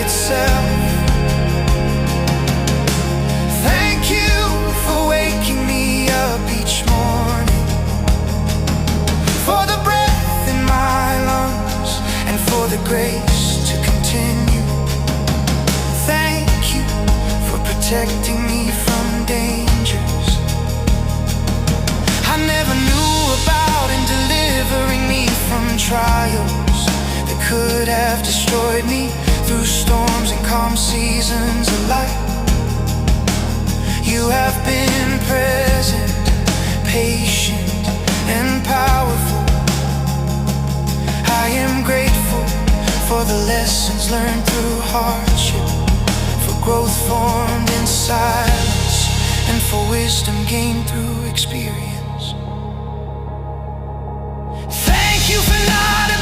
itself. Thank you for waking me up each morning, for the breath in my lungs, and for the grace to continue. Thank you for protecting me from dangers I never knew about, and delivering me from trials that could have destroyed me. Through storms and calm seasons alike, you have been present, patient and powerful. I am grateful for the lessons learned through hardship, for growth formed in silence, and for wisdom gained through experience. Thank you for not